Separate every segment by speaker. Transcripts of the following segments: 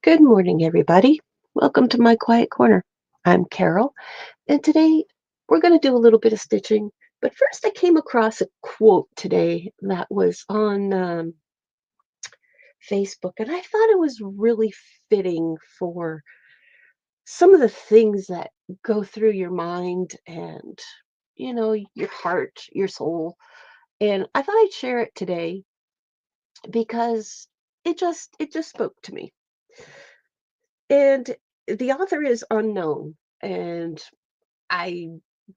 Speaker 1: Good morning, everybody. Welcome to my quiet corner. I'm Carol, and today we're going to do a little bit of stitching. But first, I came across a quote today that was on Facebook, and I thought it was really fitting for some of the things that go through your mind and, your heart, your soul. And I thought I'd share it today because it just spoke to me. And the author is unknown, and I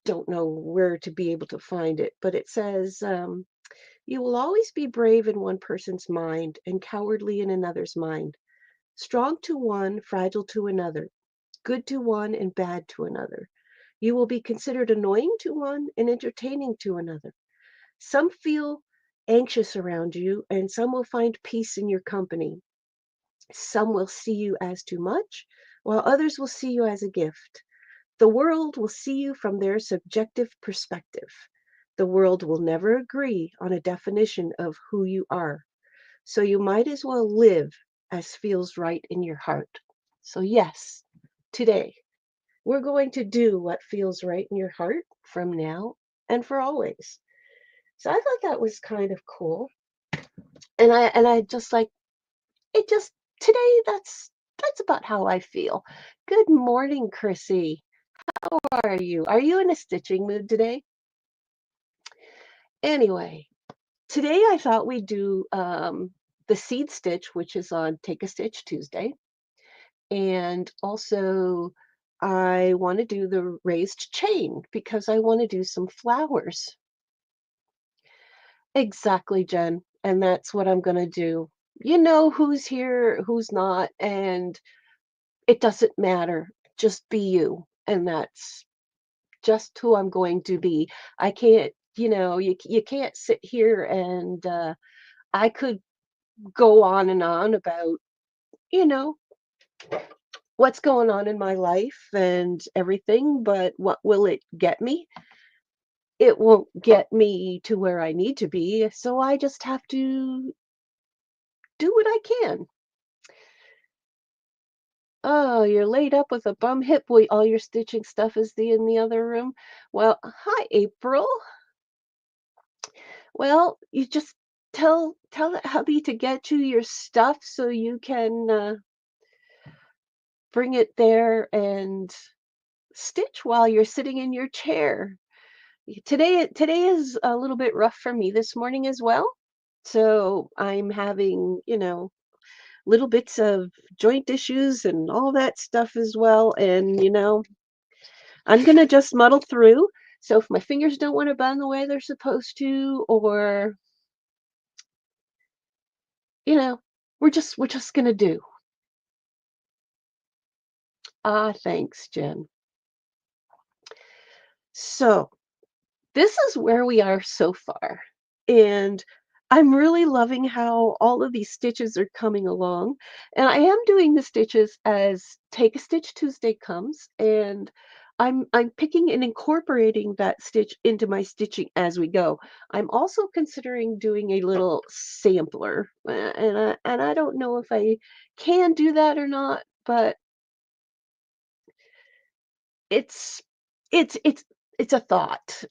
Speaker 1: don't know where to be able to find it, but it says, "You will always be brave in one person's mind and cowardly in another's mind, strong to one, fragile to another, good to one, and bad to another. You will be considered annoying to one and entertaining to another. Some feel anxious around you, and some will find peace in your company. Some will see you as too much, while others will see you as a gift. The world will see you from their subjective perspective. The world will never agree on a definition of who you are. So you might as well live as feels right in your heart." So, yes, today we're going to do what feels right in your heart from now and for always. So I thought that was kind of cool. And I just like it just today that's about how I feel. Good morning, Chrissy. How are you? Are you in a stitching mood today? Anyway, today I thought we'd do the seed stitch, which is on Take a Stitch Tuesday. And also, I want to do the raised chain because I want to do some flowers. Exactly, Jen. And that's what I'm going to do. You know who's here, who's not, and it doesn't matter. Just be you. And that's just who I'm going to be. I can't, you can't sit here and I could go on and on about, you know, what's going on in my life and everything, but what will it get me? It won't get me to where I need to be. So I just have to do what I can. Oh, you're laid up with a bum hip. All your stitching stuff is in the other room. Well, hi, April. Well, you just tell that hubby to get you your stuff so you can bring it there and stitch while you're sitting in your chair. Today is a little bit rough for me this morning as well. So I'm having, little bits of joint issues and all that stuff as well. And, I'm gonna just muddle through. So if my fingers don't want to bend the way they're supposed to, or, you know, we're just gonna do. Ah, thanks, Jen. So this is where we are so far. And I'm really loving how all of these stitches are coming along. And I am doing the stitches as Take a Stitch Tuesday comes, and I'm picking and incorporating that stitch into my stitching as we go. I'm also considering doing a little sampler, and I don't know if I can do that or not, but it's it's it's a thought.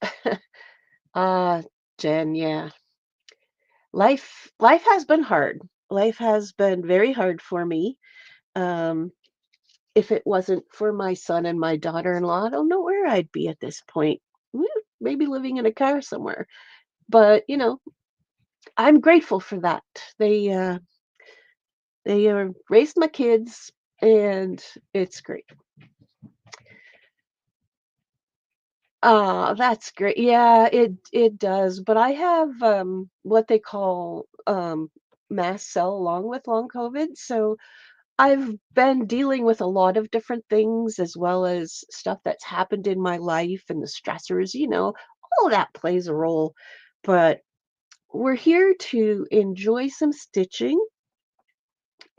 Speaker 1: Ah, Jen, yeah. Life has been hard. Life has been very hard for me. Um, if it wasn't for my son and my daughter-in-law, I don't know where I'd be at this point. Woo, maybe living in a car somewhere. But, I'm grateful for that. They raised my kids, and it's great. Ah, that's great. Yeah, it does. But I have what they call mast cell along with long COVID. So I've been dealing with a lot of different things as well as stuff that's happened in my life and the stressors, all of that plays a role. But we're here to enjoy some stitching,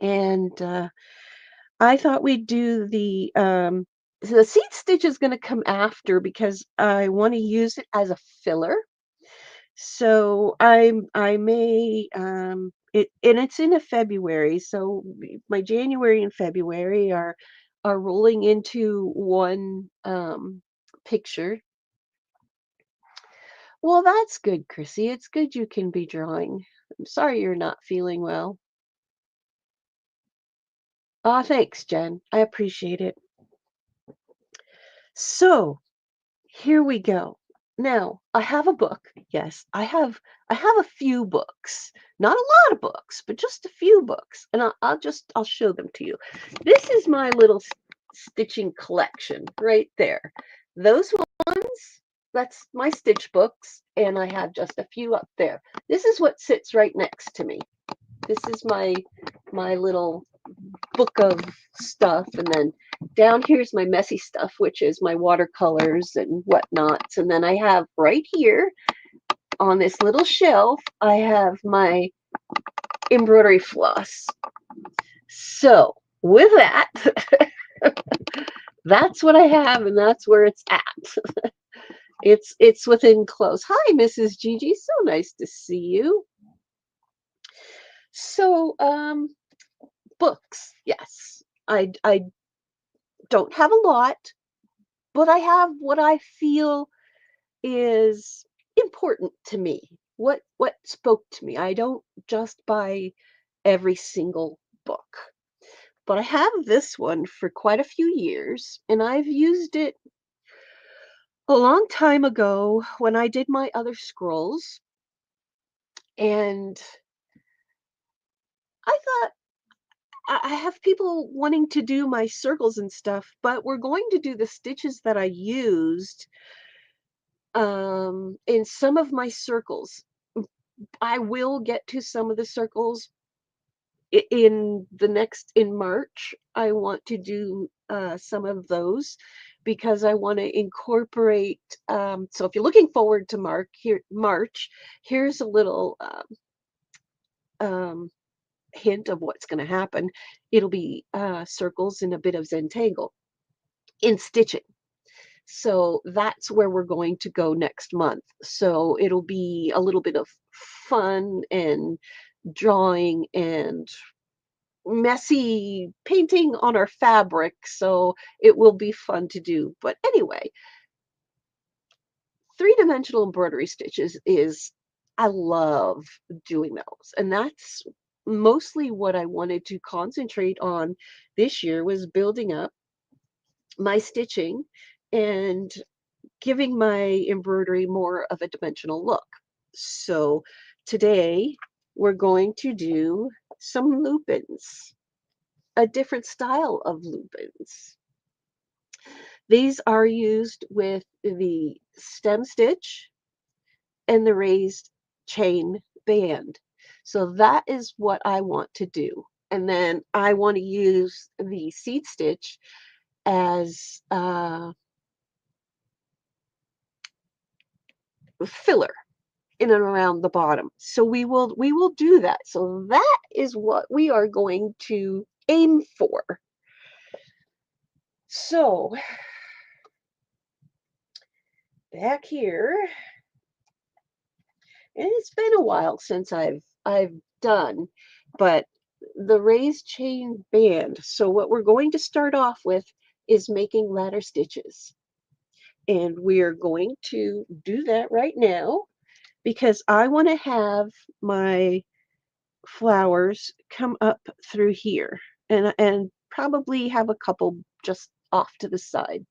Speaker 1: and I thought we'd do the seed stitch is going to come after because I want to use it as a filler. So I may And it's in a February, so my January and February are rolling into one picture. Well, that's good, Chrissy. It's good you can be drawing. I'm sorry you're not feeling well. Ah, thanks, Jen. I appreciate it. So, here we go. Now, I have a book. Yes, I have a few books. Not a lot of books, but just a few books. And I'll show them to you. This is my little stitching collection right there. Those ones, that's my stitch books, and I have just a few up there. This is what sits right next to me. This is my little book of stuff, and then down here's my messy stuff, which is my watercolors and whatnots. And then I have right here on this little shelf, I have my embroidery floss. So with that, that's what I have, and that's where it's at. It's within close. Hi, Mrs. Gigi. So nice to see you. So, books. Yes, I don't have a lot, but I have what I feel is important to me. What spoke to me. I don't just buy every single book. But I have this one for quite a few years, and I've used it a long time ago when I did my other scrolls. And I thought I have people wanting to do my circles and stuff, but we're going to do the stitches that I used in some of my circles. I will get to some of the circles in March. I want to do some of those because I want to incorporate. So if you're looking forward to March, here's a little um, hint of what's going to happen. It'll be circles and a bit of Zentangle in stitching. So that's where we're going to go next month. So it'll be a little bit of fun and drawing and messy painting on our fabric, so it will be fun to do. But anyway, three-dimensional embroidery stitches is I love doing those, and that's mostly what I wanted to concentrate on this year was building up my stitching and giving my embroidery more of a dimensional look. So today we're going to do some lupins, a different style of lupins. These are used with the stem stitch and the raised chain band. So that is what I want to do. And then I want to use the seed stitch as filler in and around the bottom. So we will do that. So that is what we are going to aim for. So back here, and it's been a while since I've done, but the raised chain band. So what we're going to start off with is making ladder stitches. And we are going to do that right now because I want to have my flowers come up through here and probably have a couple just off to the side.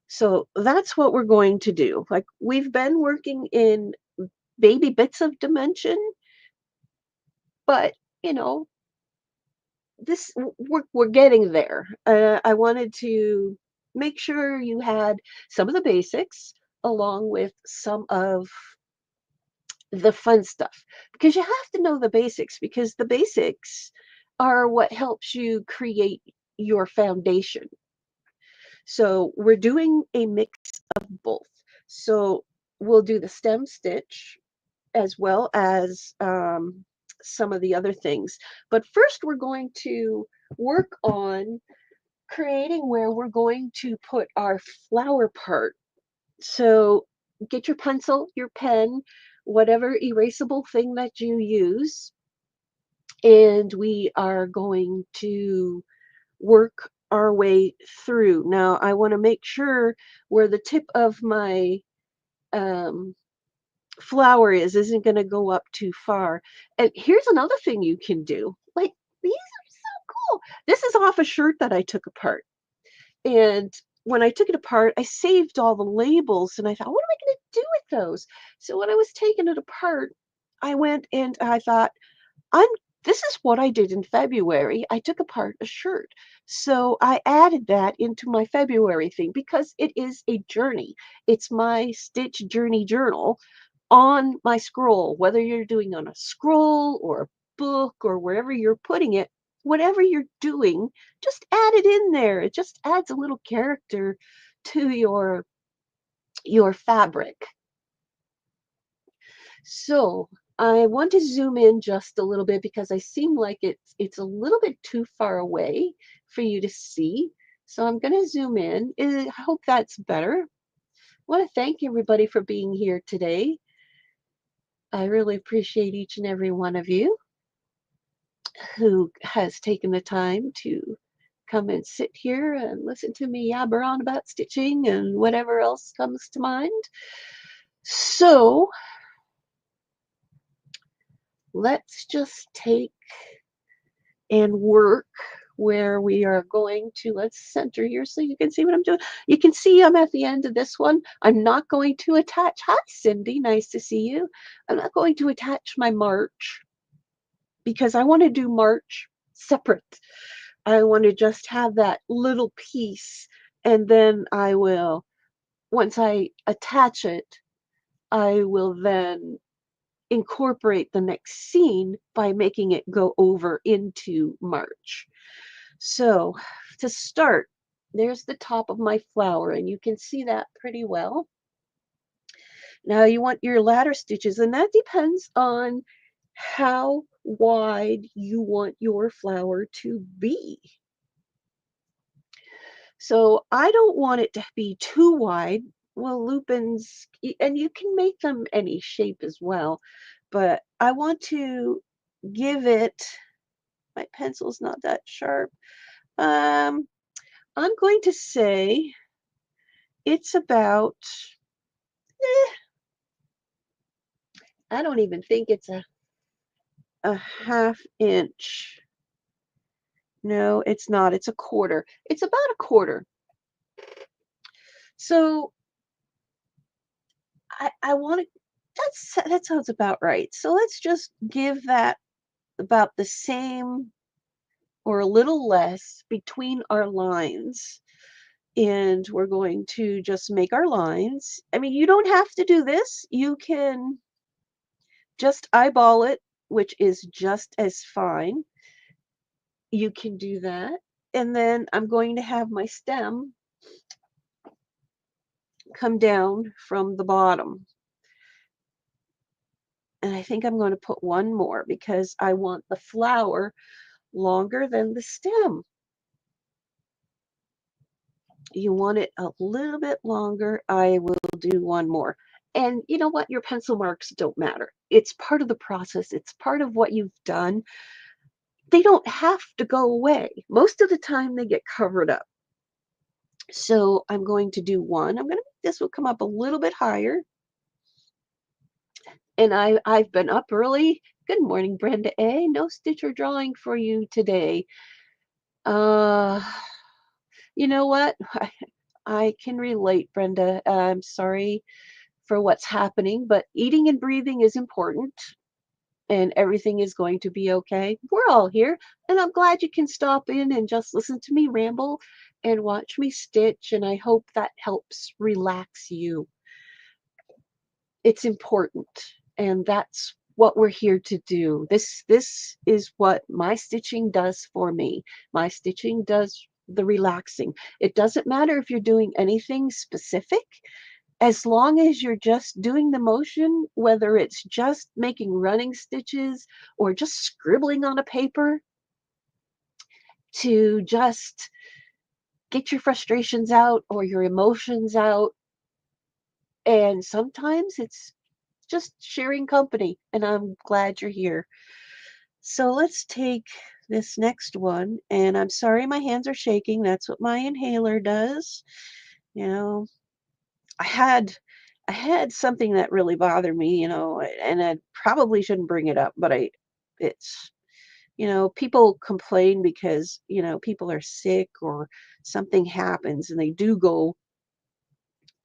Speaker 1: So that's what we're going to do. Like we've been working in baby bits of dimension, but you know, this we're getting there. I wanted to make sure you had some of the basics along with some of the fun stuff because you have to know the basics because the basics are what helps you create your foundation. So we're doing a mix of both. So we'll do the stem stitch as well as some of the other things. But first, we're going to work on creating where we're going to put our flower part. So get your pencil, your pen. whatever erasable thing that you use, and we are going to work our way through. Now, I want to make sure where the tip of my um, flower isn't going to go up too far. And here's another thing you can do. Like, these are so cool. This is off a shirt that I took apart. And when I took it apart, I saved all the labels and I thought, what am I going to do with those? So when I was taking it apart, I went and I thought, I'm this is what I did in February. I took apart a shirt. So I added that into my February thing because it is a journey. It's my Stitch Journey Journal on my scroll, whether you're doing on a scroll or a book or wherever you're putting it, whatever you're doing, just add it in there. It just adds a little character to your fabric. So I want to zoom in just a little bit because I seem like it's a little bit too far away for you to see. So I'm going to zoom in. I hope that's better. I want to thank everybody for being here today. I really appreciate each and every one of you who has taken the time to come and sit here and listen to me yabber on about stitching and whatever else comes to mind. So let's just take and work where we are going to, let's center here so you can see what I'm doing. You can see I'm at the end of this one. I'm not going to attach, hi Cindy, nice to see you. I'm not going to attach my March because I want to do March separate. I want to just have that little piece and then I will, once I attach it, I will then incorporate the next scene by making it go over into March. So to start, there's the top of my flower and you can see that pretty well. Now you want your ladder stitches and that depends on how wide you want your flower to be. So I don't want it to be too wide. Well, lupins, and you can make them any shape as well, but I want to give it, my pencil's not that sharp. Um, I'm going to say it's about, eh, I don't even think it's a half inch. No, it's not. It's a quarter. It's about a quarter. So I want to, that sounds about right. So let's just give that about the same or a little less between our lines. And we're going to just make our lines. I mean, you don't have to do this. You can just eyeball it, which is just as fine. You can do that. And then I'm going to have my stem come down from the bottom. And I think I'm going to put one more because I want the flower longer than the stem. You want it a little bit longer, I will do one more. And you know what? Your pencil marks don't matter. It's part of the process. It's part of what you've done. They don't have to go away. Most of the time they get covered up. So I'm going to do one. I'm going to make this will come up a little bit higher. And I've been up early. Good morning, Brenda A. No stitch or drawing for you today. Uh, you know what? I can relate, Brenda. I'm sorry for what's happening, but eating and breathing is important and everything is going to be okay. We're all here, and I'm glad you can stop in and just listen to me ramble and watch me stitch, and I hope that helps relax you. It's important, and that's what we're here to do. This is what my stitching does for me. My stitching does the relaxing. It doesn't matter if you're doing anything specific. As long as you're just doing the motion, whether it's just making running stitches or just scribbling on a paper to just get your frustrations out or your emotions out. And sometimes it's just sharing company, and I'm glad you're here. So let's take this next one, and I'm sorry my hands are shaking. That's what my inhaler does. You know, I had I had something that really bothered me, and I probably shouldn't bring it up, but it's people complain because, people are sick or something happens and they do go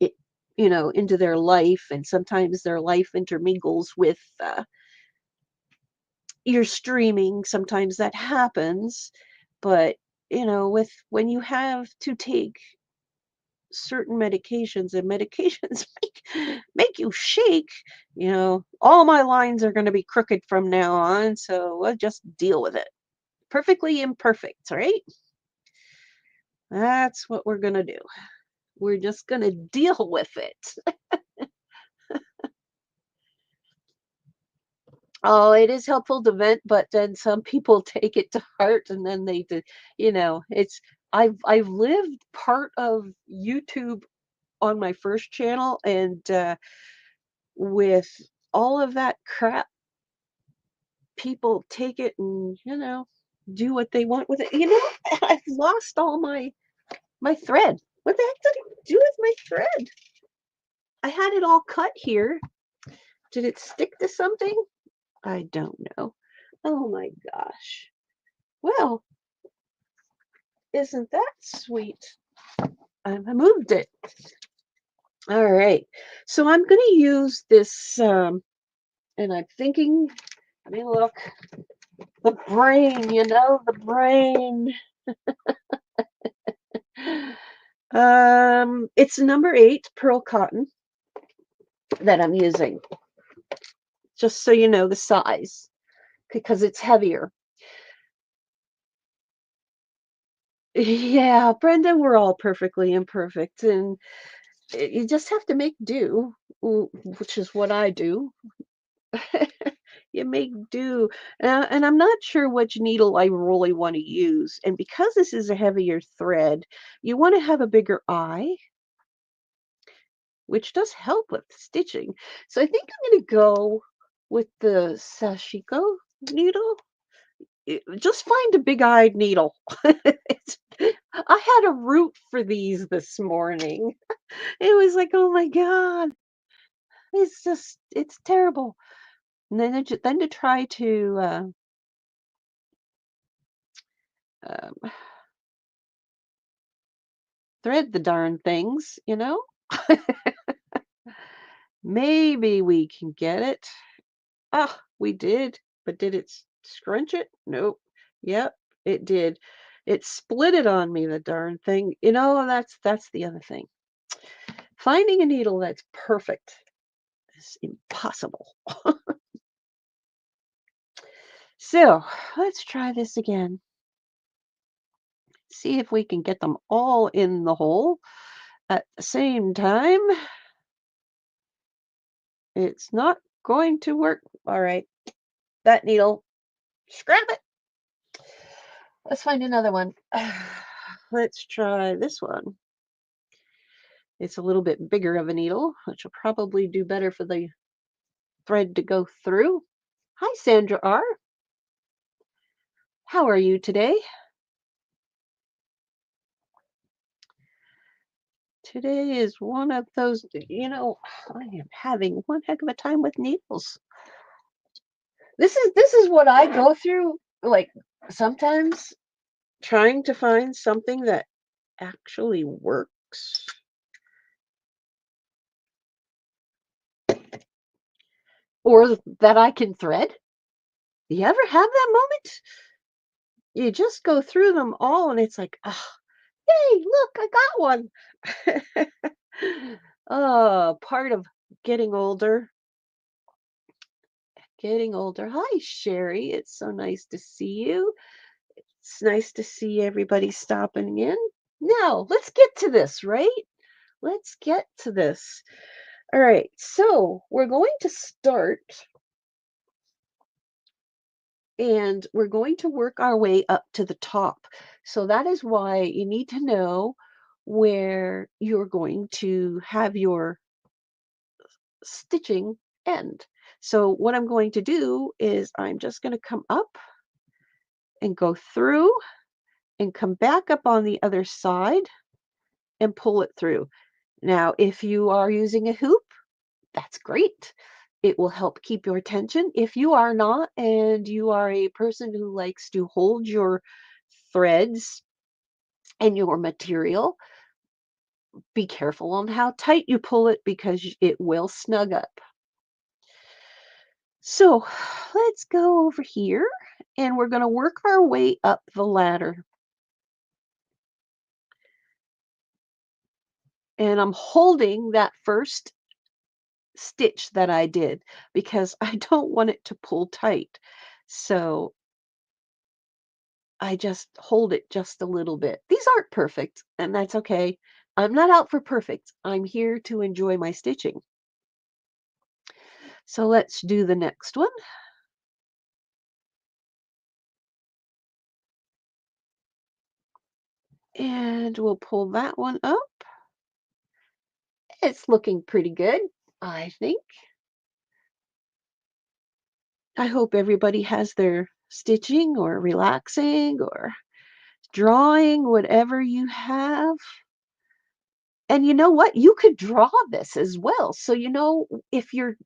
Speaker 1: it, into their life, and sometimes their life intermingles with your streaming. Sometimes that happens, but with when you have to take certain medications and medications make you shake, all my lines are going to be crooked from now on, so we'll just deal with it. Perfectly imperfect, right? That's what we're going to do. We're just going to deal with it. Oh, it is helpful to vent, but then some people take it to heart, and then they do, it's I've lived part of YouTube on my first channel, and with all of that crap, people take it and, do what they want with it. I've lost all my thread. What the heck did I do with my thread? I had it all cut here. Did it stick to something? I don't know. Oh my gosh. Well, isn't that sweet? I moved it. All right. So I'm going to use this, and I'm thinking, let me look. The brain, the brain. It's number 8 pearl cotton that I'm using, just so you know the size, because it's heavier. Yeah, Brenda, we're all perfectly imperfect, and you just have to make do, which is what I do. You make do. And I'm not sure which needle I really want to use. And because this is a heavier thread, you want to have a bigger eye, which does help with stitching. So I think I'm going to go with the sashiko needle. Just find a big-eyed needle. I had a root for these this morning. It was like, oh my God, it's terrible. And then to try to um, thread the darn things, Maybe we can get it. Ah, we did. But did it scrunch it? Nope. Yep, it did. It split it on me, the darn thing. That's the other thing. Finding a needle that's perfect is impossible. So let's try this again. See if we can get them all in the hole at the same time. It's not going to work. All right, that needle, scrap it. Let's find another one. Let's try this one. It's a little bit bigger of a needle, which will probably do better for the thread to go through. Hi, Sandra R. How are you today? Today is one of those, I am having one heck of a time with needles. This is what I go through, like sometimes trying to find something that actually works. Or that I can thread. You ever have that moment? You just go through them all and it's like, oh, hey, look, I got one. Oh, part of getting older. Getting older. Hi, Sherry. It's so nice to see you. It's nice to see everybody stopping in. Now, let's get to this, right? Let's get to this. All right, so we're going to start and we're going to work our way up to the top. So that is why you need to know where you're going to have your stitching end. So what I'm going to do is I'm just going to come up and go through and come back up on the other side and pull it through. Now, if you are using a hoop, that's great. It will help keep your tension. If you are not, and you are a person who likes to hold your threads and your material, be careful on how tight you pull it because it will snug up. So let's go over here and we're going to work our way up the ladder. And I'm holding that first stitch that I did because I don't want it to pull tight. So I just hold it just a little bit. These aren't perfect, and that's okay. I'm not out for perfect. I'm here to enjoy my stitching. So let's do the next one. And we'll pull that one up. It's looking pretty good, I think. I hope everybody has their stitching or relaxing or drawing, whatever you have. And you know what? You could draw this as well. So, if you're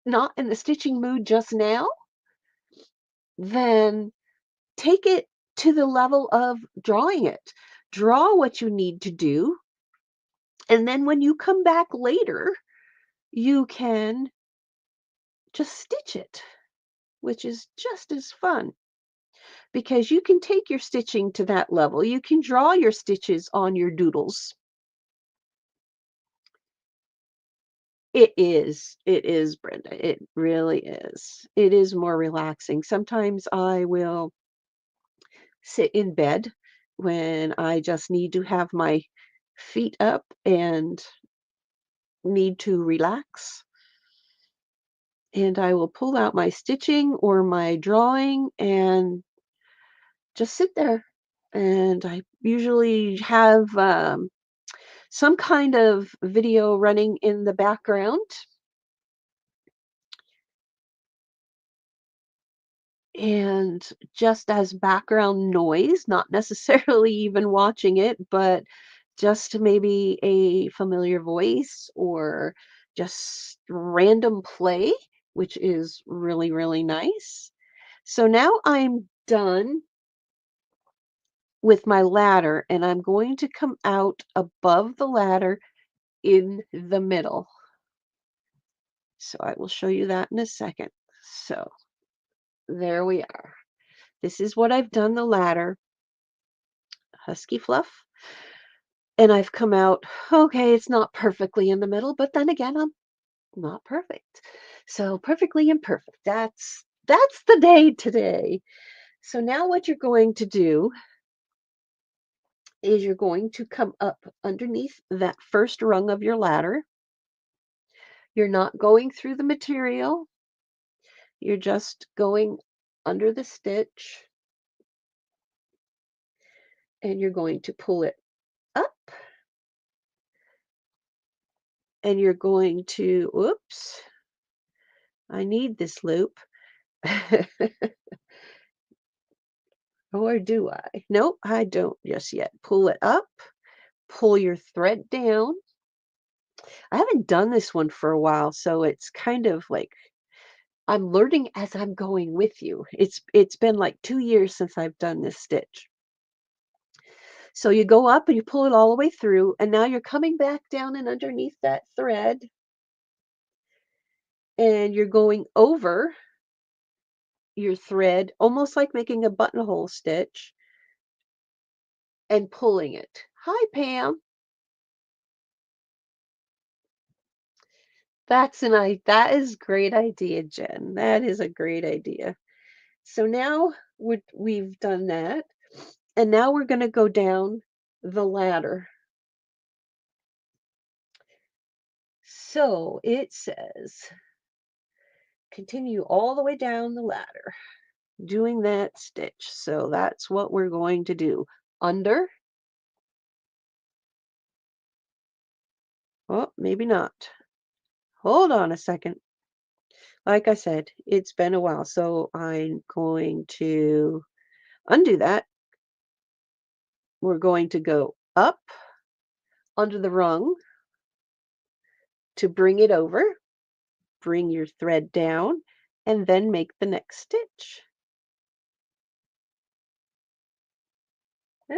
Speaker 1: not in the stitching mood just now, then take it to the level of drawing it. Draw what you need to do. And then when you come back later, you can just stitch it, which is just as fun because you can take your stitching to that level. You can draw your stitches on your doodles. It is, Brenda. It really is. It is more relaxing. Sometimes I will sit in bed when I just need to have my feet up and need to relax. And I will pull out my stitching or my drawing and just sit there. And I usually have some kind of video running in the background. And just as background noise, not necessarily even watching it, but just maybe a familiar voice or just random play, which is really, really nice. So now I'm done with my ladder and I'm going to come out above the ladder in the middle. So I will show you that in a second. So there we are. This is what I've done the ladder, husky fluff. And I've come out, okay, it's not perfectly in the middle, but then again, I'm not perfect. So perfectly imperfect. That's the day today. So now what you're going to do is you're going to come up underneath that first rung of your ladder. You're not going through the material. You're just going under the stitch and you're going to pull it up and you're going to, oops, I need this loop. Or do I? Nope, I don't just yet. Pull it up, pull your thread down. I haven't done this one for a while, so it's kind of like I'm learning as I'm going with you. It's been like 2 years since I've done this stitch. So you go up and you pull it all the way through, and now you're coming back down and underneath that thread, and you're going over your thread, almost like making a buttonhole stitch, and pulling it. Hi, Pam. That is great idea, Jen. That is a great idea. So now we've done that, and now we're going to go down the ladder. So it says, continue all the way down the ladder, doing that stitch. So that's what we're going to do. Under. Oh, maybe not. Hold on a second. Like I said, it's been a while, so I'm going to undo that. We're going to go up under the rung to bring it over, bring your thread down, and then make the next stitch. Yeah,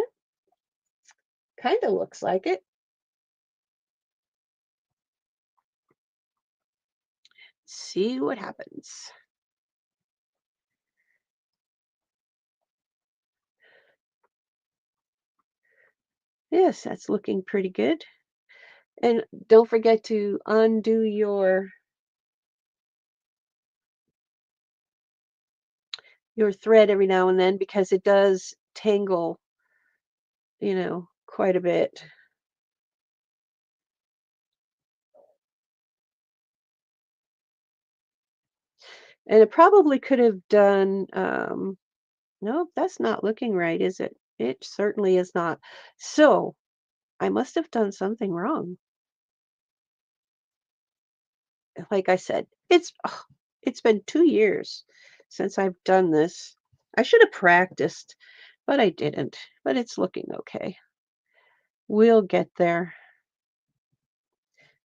Speaker 1: kind of looks like it. See what happens. Yes, that's looking pretty good. And don't forget to undo your thread every now and then because it does tangle, quite a bit. And it probably could have done, nope, that's not looking right, is it? It certainly is not. So I must have done something wrong. Like I said, it's been 2 years since I've done this. I should have practiced, but I didn't. But it's looking okay. We'll get there.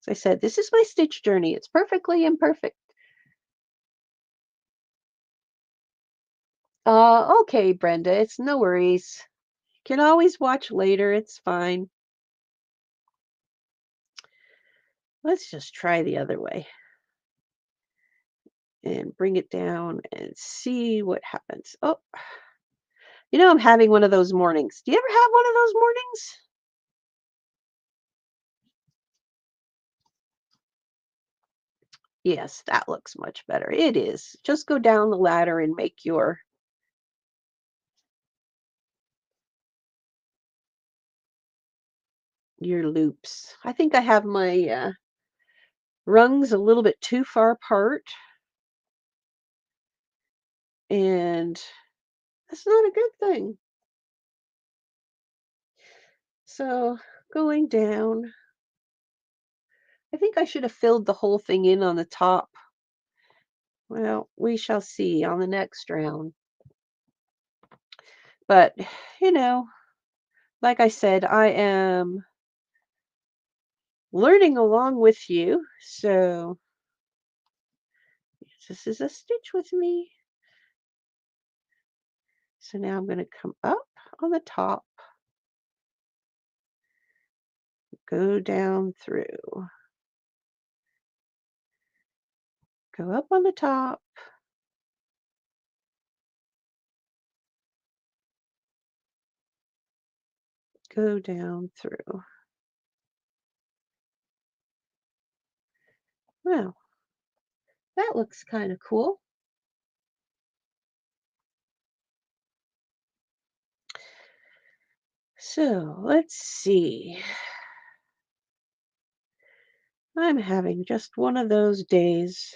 Speaker 1: As I said, this is my stitch journey. It's perfectly imperfect. Okay, Brenda, it's no worries. Can always watch later. It's fine. Let's just try the other way and bring it down and see what happens. Oh, I'm having one of those mornings. Do you ever have one of those mornings? Yes, that looks much better. It is. Just go down the ladder and make your loops. I think I have my rungs a little bit too far apart, and that's not a good thing. So going down, I think I should have filled the whole thing in on the top. Well, we shall see on the next round. But, you know, like I said, I am learning along with you. So this is a stitch with me. So now I'm going to come up on the top, go down through, go up on the top, go down through. Well, that looks kind of cool. So let's see. I'm having just one of those days.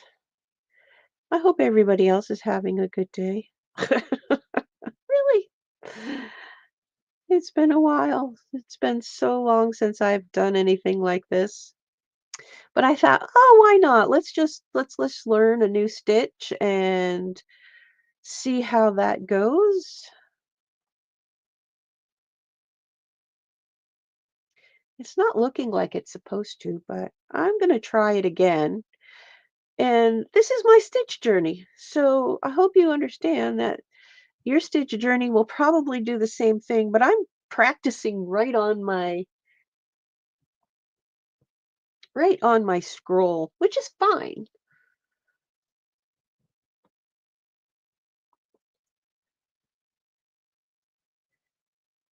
Speaker 1: I hope everybody else is having a good day. Really? It's been a while. It's been so long since I've done anything like this. But I thought, oh, why not? Let's learn a new stitch and see how that goes. It's not looking like it's supposed to, but I'm going to try it again. And this is my stitch journey. So I hope you understand that your stitch journey will probably do the same thing, but I'm practicing right on my scroll, which is fine.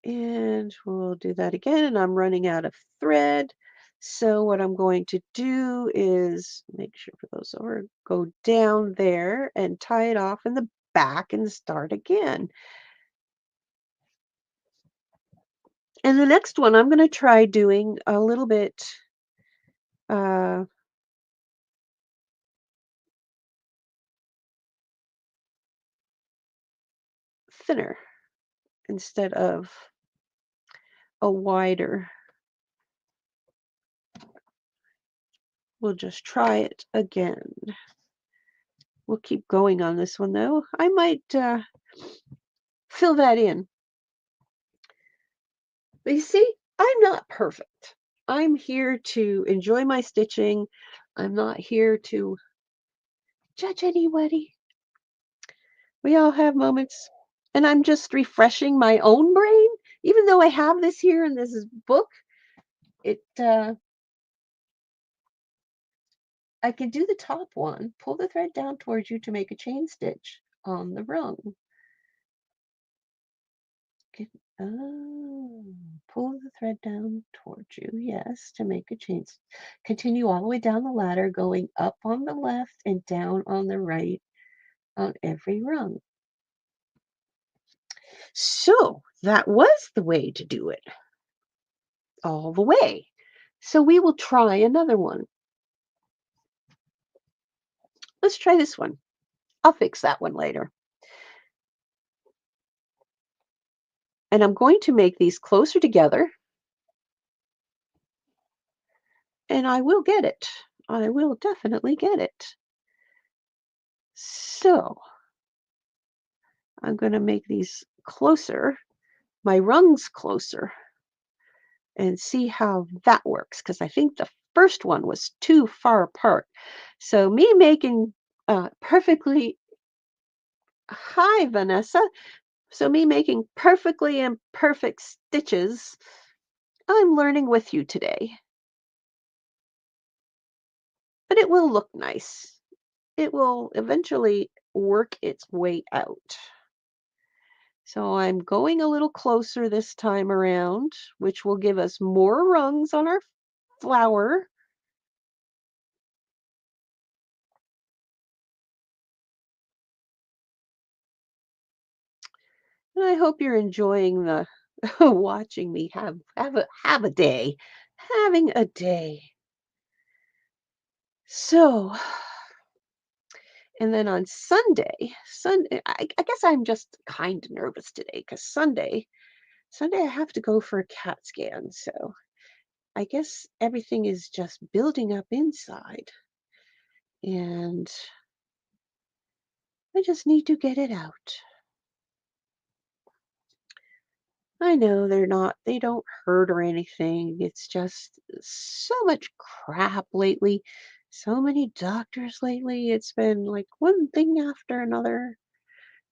Speaker 1: And we'll do that again, and I'm running out of thread. So what I'm going to do is make sure for those over, go down there and tie it off in the back and start again. And the next one, I'm going to try doing a little bit uh, thinner instead of a wider. We'll just try it again. We'll keep going on this one though. I might fill that in. But you see, I'm not perfect. I'm here to enjoy my stitching. I'm not here to judge anybody. We all have moments. And I'm just refreshing my own brain. Even though I have this here in this book, it I can do the top one, pull the thread down towards you to make a chain stitch on the rung. Get, oh, pull the thread down towards you, yes, to make a chain. Continue all the way down the ladder, going up on the left and down on the right on every rung. So that was the way to do it, all the way. So we will try another one. Let's try this one. I'll fix that one later. And I'm going to make these closer together, and I will get it. I will definitely get it. So I'm going to make these closer, my rungs closer, and see how that works, because I think the first one was too far apart. So me making perfectly, hi Vanessa, so me making perfectly imperfect stitches, I'm learning with you today. But it will look nice. It will eventually work its way out. So I'm going a little closer this time around, which will give us more rungs on our flower. And I hope you're enjoying the watching me have a day, having a day. So, and then on Sunday, I guess I'm just kind of nervous today because Sunday I have to go for a CAT scan. So I guess everything is just building up inside, and I just need to get it out. I know they don't hurt or anything. It's just so much crap lately. So many doctors lately. It's been like one thing after another.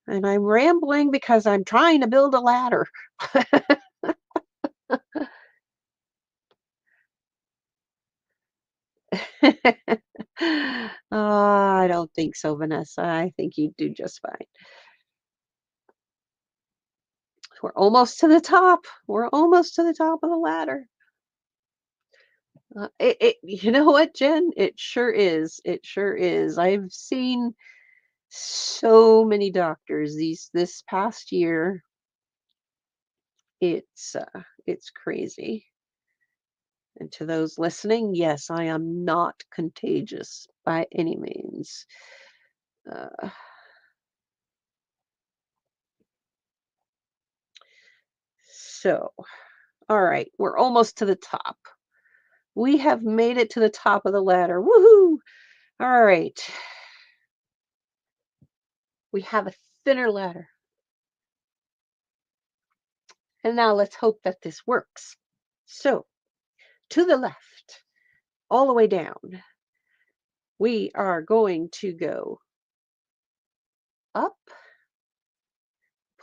Speaker 1: And I'm rambling because I'm trying to build a ladder. I don't think so, Vanessa. I think you do just fine. We're almost to the top. We're almost to the top of the ladder. You know what, Jen? It sure is. It sure is. I've seen so many doctors this past year. It's crazy. And to those listening, yes, I am not contagious by any means. Uh, so, all right, we're almost to the top. We have made it to the top of the ladder. Woohoo! All right. We have a thinner ladder. And now let's hope that this works. So, to the left, all the way down, we are going to go up,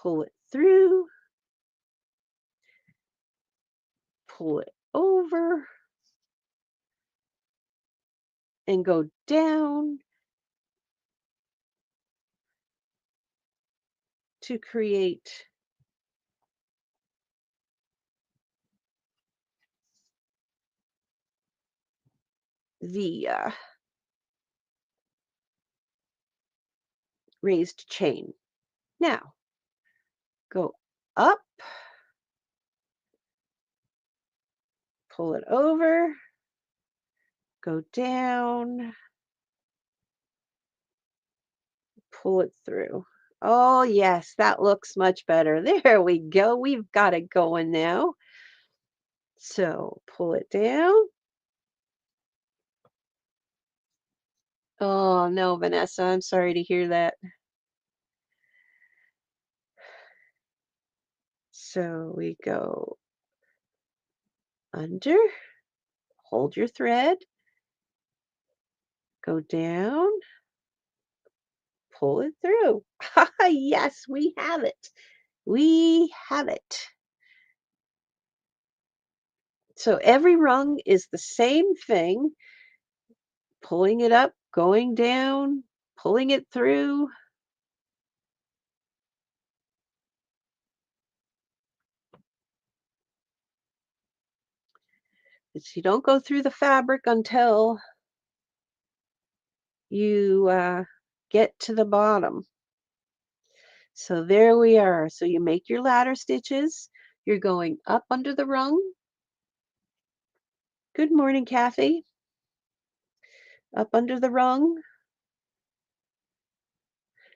Speaker 1: pull it through, pull it over, and go down to create the raised chain. Now, go up, pull it over, go down, pull it through. Oh, yes, that looks much better. There we go. We've got it going now. So pull it down, Oh, no, Vanessa, I'm sorry to hear that. So we go under, hold your thread, go down, pull it through. Yes, we have it. We have it. So every rung is the same thing, pulling it up, going down, pulling it through. But you don't go through the fabric until you get to the bottom. So there we are. So you make your ladder stitches. You're going up under the rung. Good morning, Kathy. Up under the rung.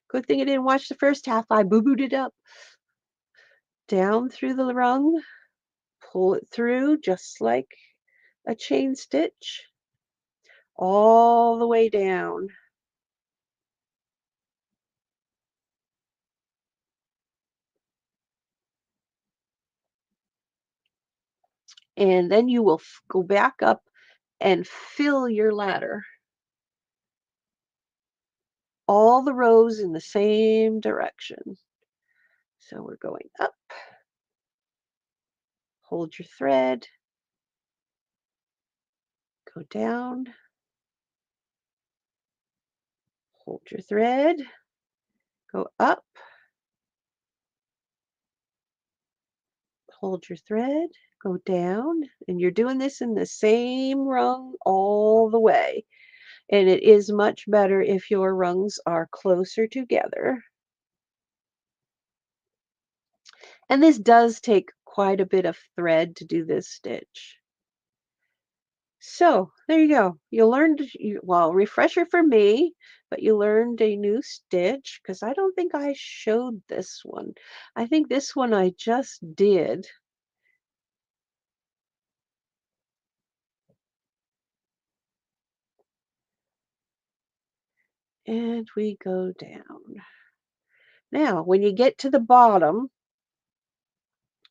Speaker 1: Good thing I didn't watch the first half. I boo-booed it up. Down through the rung. Pull it through just like a chain stitch. All the way down. And then you will go back up and fill your ladder. All the rows in the same direction. So we're going up, hold your thread, go down, hold your thread, go up, hold your thread, go down, and you're doing this in the same rung all the way. And it is much better if your rungs are closer together. And this does take quite a bit of thread to do this stitch. So there you go. You learned, well, refresher for me, but you learned a new stitch because I don't think I showed this one. I think this one I just did. And we go down. Now, when you get to the bottom,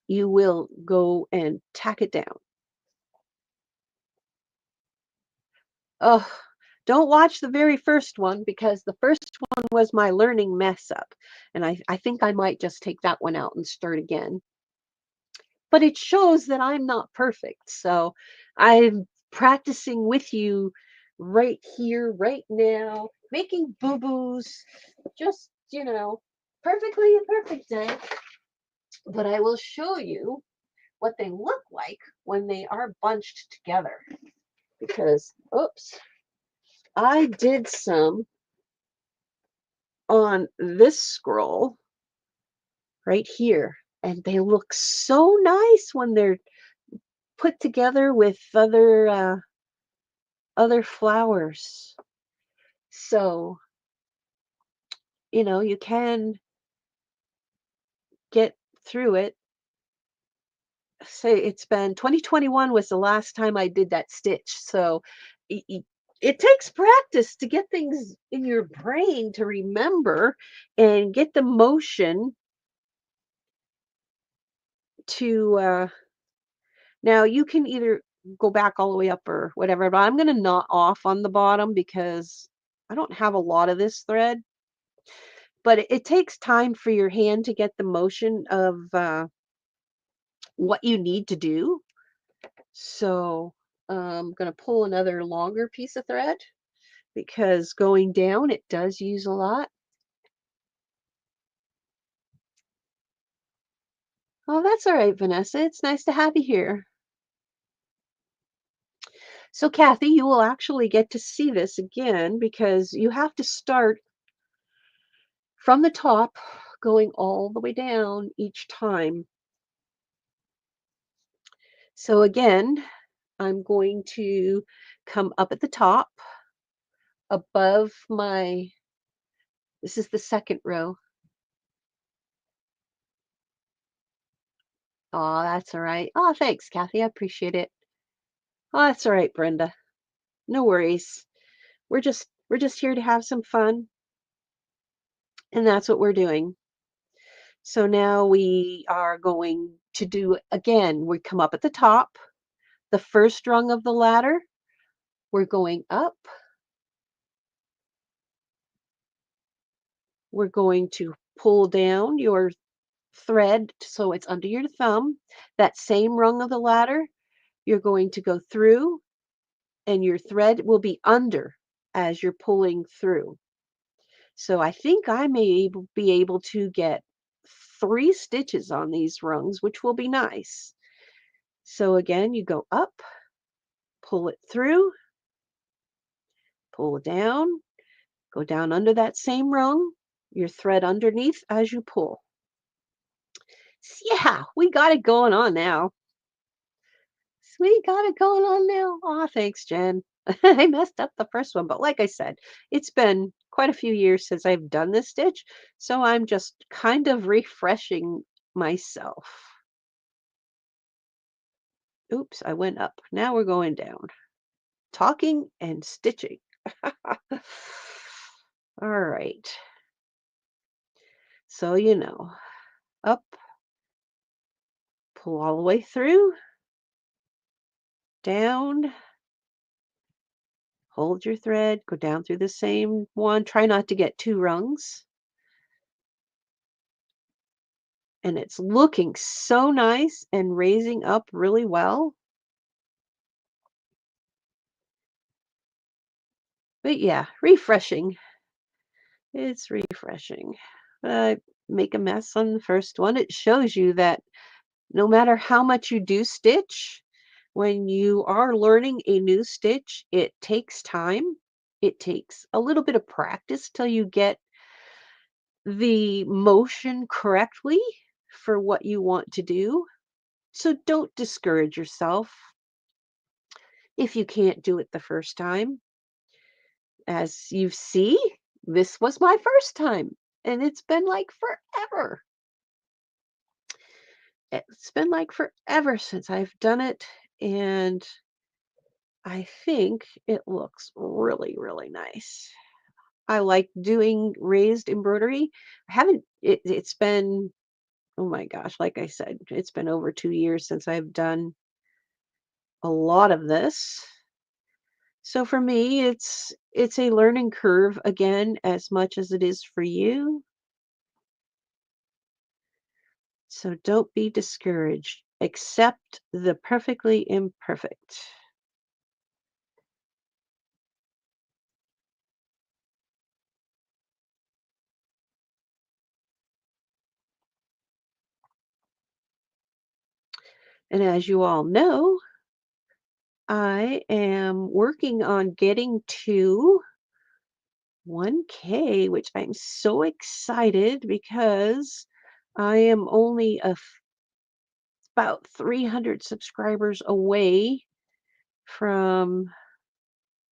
Speaker 1: you will go and tack it down. Oh, don't watch the very first one because the first one was my learning mess up. And I think I might just take that one out and start again. But it shows that I'm not perfect. So I'm practicing with you right here, right now, making boo-boos, just, perfectly imperfect day. But I will show you what they look like when they are bunched together. Because, oops, I did some on this scroll right here. And they look so nice when they're put together with other flowers. So, you can get through it. Say it's been 2021 was the last time I did that stitch. So it takes practice to get things in your brain to remember and get the motion to now you can either go back all the way up or whatever, but I'm going to knot off on the bottom because I don't have a lot of this thread. But it takes time for your hand to get the motion of what you need to do. So I'm going to pull another longer piece of thread because going down, it does use a lot. Oh, that's all right, Vanessa. It's nice to have you here. So, Kathy, you will actually get to see this again because you have to start from the top, going all the way down each time. So again, I'm going to come up at the top above this is the second row. Oh, that's all right. Oh, thanks, Kathy. I appreciate it. Oh, that's all right, Brenda. No worries. We're We're just here to have some fun, and that's what we're doing. So now we are going to do again, we come up at the top, the first rung of the ladder, we're going up, we're going to pull down your thread so it's under your thumb. That same rung of the ladder, you're going to go through and your thread will be under as you're pulling through. So I think I may be able to get 3 stitches on these rungs, which will be nice. So again, you go up, pull it through, pull down, go down under that same rung, your thread underneath as you pull. Yeah, we got it going on now. We got it going on now. Aw, thanks, Jen. I messed up the first one, but like I said, it's been quite a few years since I've done this stitch, so I'm just kind of refreshing myself. Oops, I went up. Now we're going down. Talking and stitching. All right. So, up, pull all the way through, down, hold your thread, go down through the same one. Try not to get 2 rungs. And it's looking so nice and raising up really well. But yeah, refreshing. It's refreshing. I make a mess on the first one. It shows you that no matter how much you do stitch, when you are learning a new stitch, it takes time. It takes a little bit of practice till you get the motion correctly for what you want to do. So don't discourage yourself if you can't do it the first time. As you see, this was my first time, and it's been like forever. It's been like forever since I've done it, and I think it looks really, really nice. I like doing raised embroidery. I haven't, it's been, oh my gosh, like I said, it's been over 2 years since I've done a lot of this. So for me, it's a learning curve again, as much as it is for you. So don't be discouraged. Accept the perfectly imperfect. And as you all know, I am working on getting to 1K, which I'm so excited because I am only about 300 subscribers away from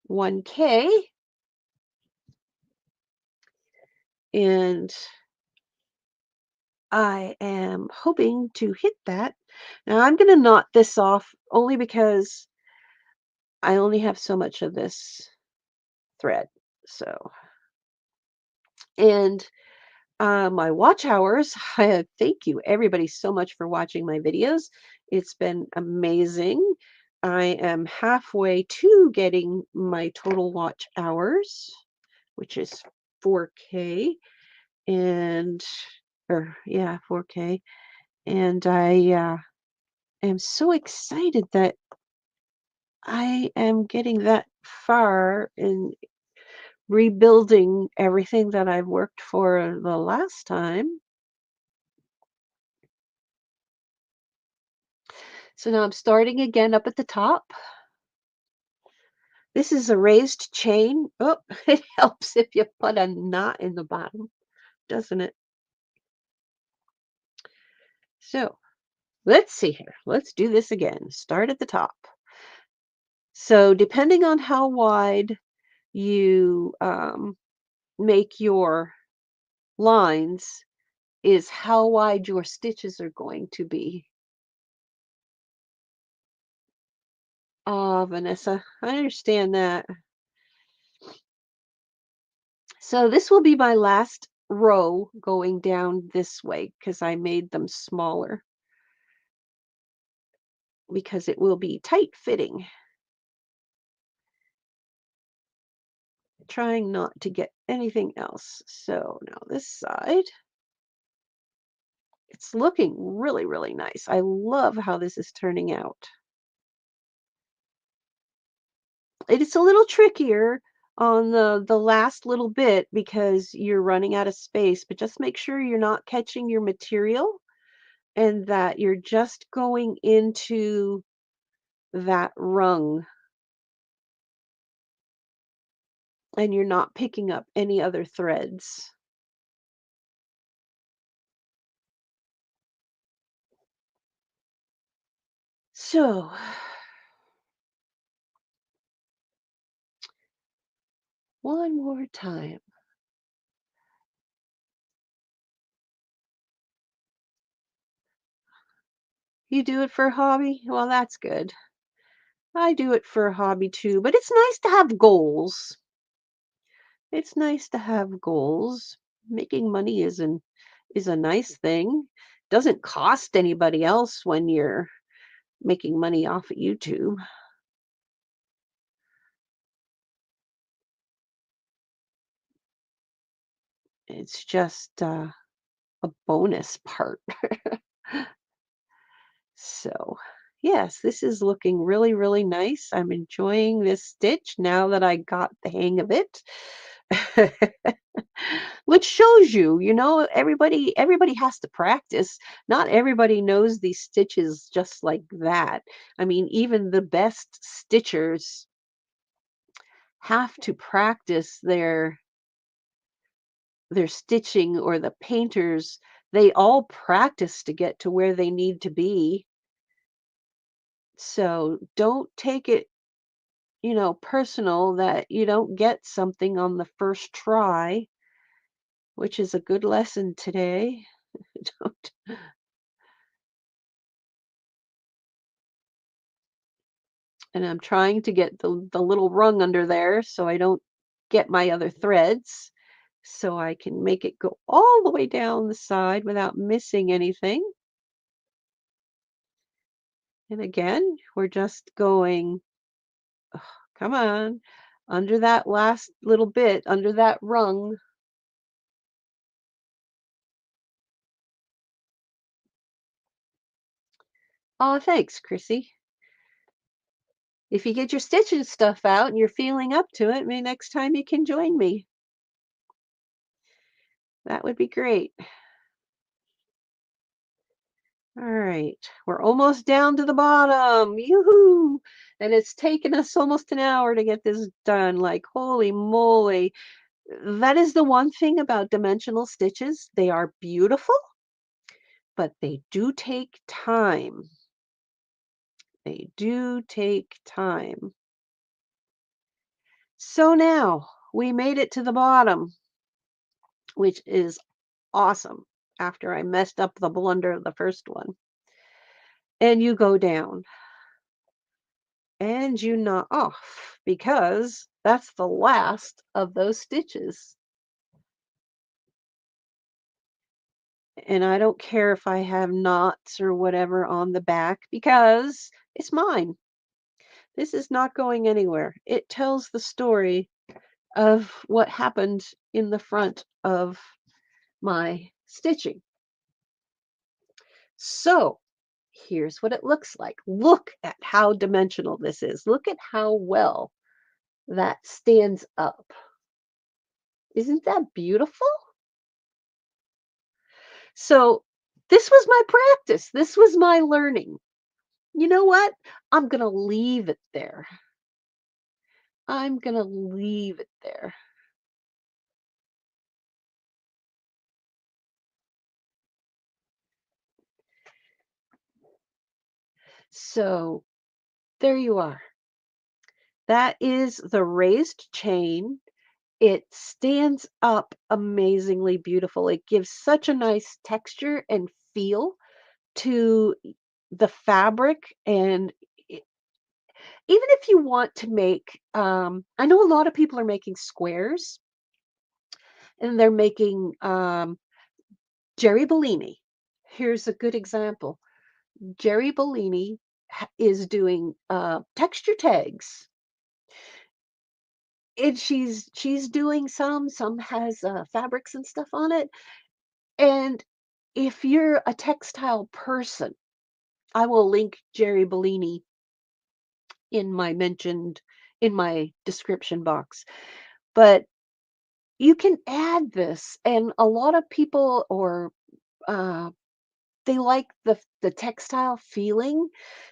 Speaker 1: 1K. And I am hoping to hit that. Now I'm going to knot this off only because I only have so much of this thread. So, and my watch hours, thank you everybody so much for watching my videos. It's been amazing. I am halfway to getting my total watch hours, which is 4K and, or yeah, 4K. And I am so excited that I am getting that far in rebuilding everything that I've worked for the last time. So now I'm starting again up at the top. This is a raised chain. Oh, it helps if you put a knot in the bottom, doesn't it? So let's see here. Let's do this again. Start at the top. So depending on how wide you make your lines is how wide your stitches are going to be. Oh, Vanessa, I understand that. So this will be my last row going down this way because I made them smaller because it will be tight fitting. Trying not to get anything else. So now this side, it's looking really, really nice. I love how this is turning out. It is a little trickier on the last little bit because you're running out of space, but just make sure you're not catching your material and that you're just going into that rung and you're not picking up any other threads. So, one more time. You do it for a hobby? Well, that's good. I do it for a hobby too, but it's nice to have goals. It's nice to have goals. Making money is a nice thing. Doesn't cost anybody else when you're making money off of YouTube. It's just a bonus part. So, yes, this is looking really, really nice. I'm enjoying this stitch now that I got the hang of it. Which shows you, everybody has to practice. Not everybody knows these stitches just like that. I mean, even the best stitchers have to practice their stitching, or the painters, they all practice to get to where they need to be. So don't take it, personal that you don't get something on the first try, which is a good lesson today. Don't. And I'm trying to get the little rung under there so I don't get my other threads, so I can make it go all the way down the side without missing anything. And again, we're just going, ugh, come on, under that last little bit, under that rung. Oh, thanks, Chrissy. If you get your stitching stuff out and you're feeling up to it, maybe next time you can join me. That would be great. All right, we're almost down to the bottom. Yoo-hoo! And it's taken us almost an hour to get this done. Like, holy moly. That is the one thing about dimensional stitches. They are beautiful, but they do take time. They do take time. So now we made it to the bottom, which is awesome after I messed up the blunder of the first one. And you go down and you knot off because that's the last of those stitches. And I don't care if I have knots or whatever on the back because it's mine. This is not going anywhere. It tells the story of what happened in the front of my stitching. So here's what it looks like. Look at how dimensional this is. Look at how well that stands up. Isn't that beautiful? So this was my practice. This was my learning. You know what? I'm going to leave it there. I'm going to leave it there. So there you are. That is the raised chain. It stands up amazingly beautiful. It gives such a nice texture and feel to the fabric. And e- even if you want to make, I know a lot of people are making squares. and they're making Jerry Bellini. Here's a good example. Jerry Bellini is doing texture tags, and she's doing some has fabrics and stuff on it. And if you're a textile person, I will link Jerry Bellini in my mentioned in my description box. But you can add this, and a lot of people or uh, they like the textile feeling.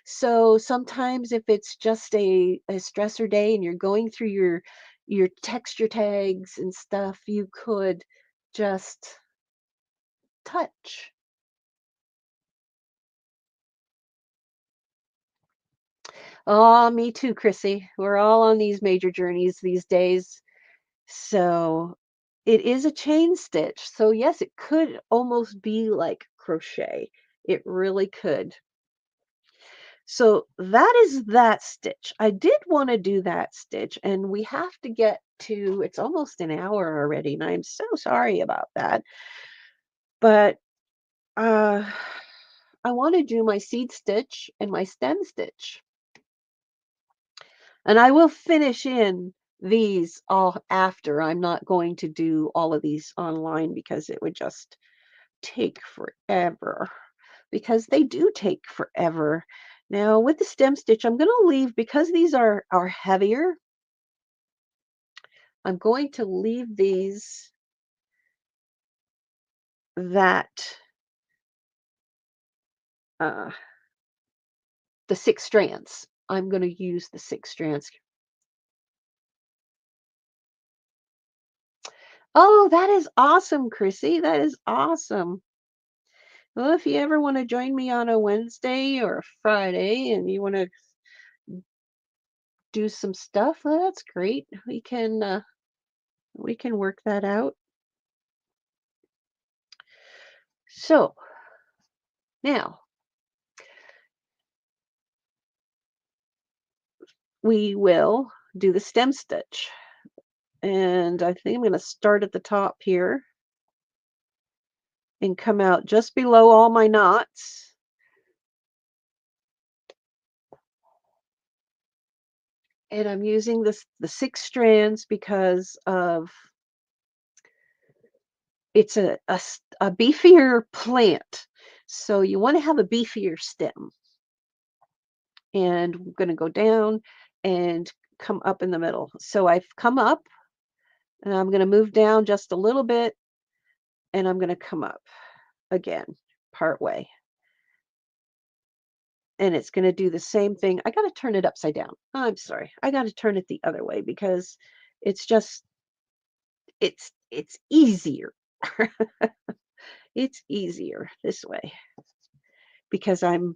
Speaker 1: So sometimes if it's just a stressor day and you're going through your texture tags and stuff, you could just touch. Oh, me too, Chrissy. We're all on these major journeys these days. So it is a chain stitch. So yes, it could almost be like crochet. It really could. So that is that stitch. I did want to do that stitch, and we have to get to, it's almost an hour already, and I'm so sorry about that. But uh, I want to do my seed stitch and my stem stitch. And I will finish in these all after. I'm not going to do all of these online because it would just take forever. Because they do take forever. Now with the stem stitch, I'm going to leave because these are heavier. I'm going to leave these that uh, the 6 strands. I'm going to use the 6 strands. Oh, that is awesome, Chrissy. That is awesome. Well, if you ever want to join me on a Wednesday or a Friday and you want to do some stuff, well, that's great. We can work that out. So now we will do the stem stitch. And I think I'm going to start at the top here and come out just below all my knots. And I'm using the 6 strands because of it's a beefier plant. So you want to have a beefier stem. And I'm going to go down and come up in the middle. So I've come up and I'm going to move down just a little bit and I'm going to come up again part way. And it's going to do the same thing. I got to turn it upside down. I'm sorry. I got to turn it the other way because it's just it's easier. It's easier this way because I'm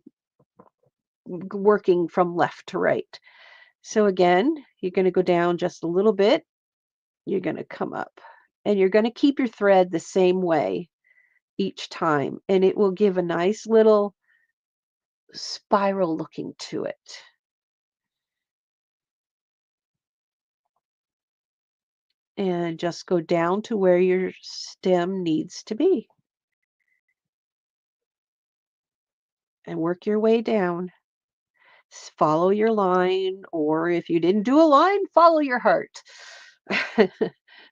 Speaker 1: working from left to right. So again, you're going to go down just a little bit. You're going to come up and you're going to keep your thread the same way each time, and it will give a nice little spiral looking to it. And just go down to where your stem needs to be and work your way down. Follow your line, or if you didn't do a line, follow your heart.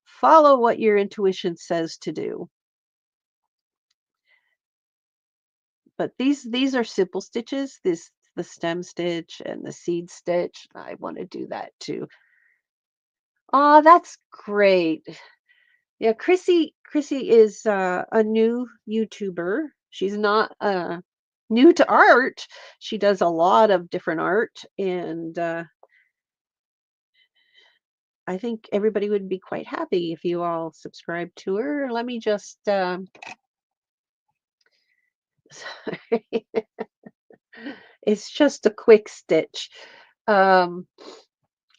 Speaker 1: Follow what your intuition says to do. But these are simple stitches. This the stem stitch and the seed stitch. I want to do that too. Oh, that's great. Yeah, Chrissy is a new YouTuber. She's not new to art. She does a lot of different art, and I think everybody would be quite happy if you all subscribe to her. Let me just sorry. It's just a quick stitch. Um,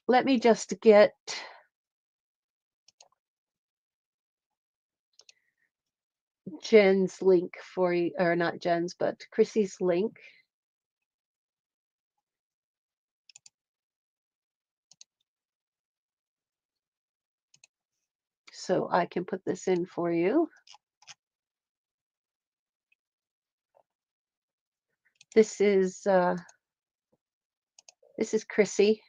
Speaker 1: let me just get Jen's link for you, or not Jen's, but Chrissy's link. so I can put this in for you. This is uh, this is Chrissy,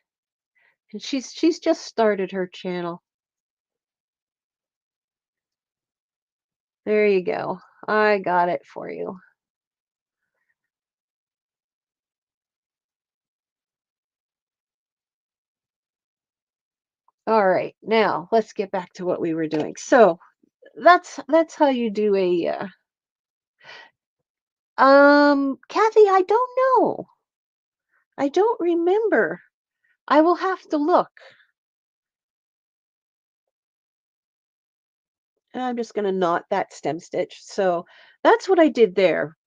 Speaker 1: and she's just started her channel. There you go. I got it for you. All right, now let's get back to what we were doing. So that's how you do a Kathy, I don't know. I don't remember. I will have to look. And I'm just going to knot that stem stitch. So that's what I did there.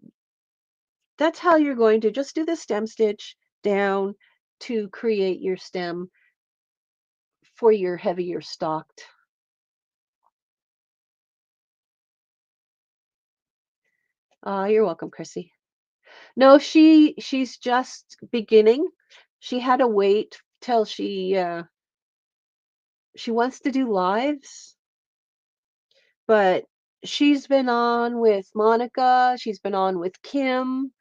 Speaker 1: That's how you're going to just do the stem stitch down to create your stem for your heavier stalked. You're welcome, Chrissy. No, she's just beginning. She had to wait till she wants to do lives, but she's been on with Monica, she's been on with Kim.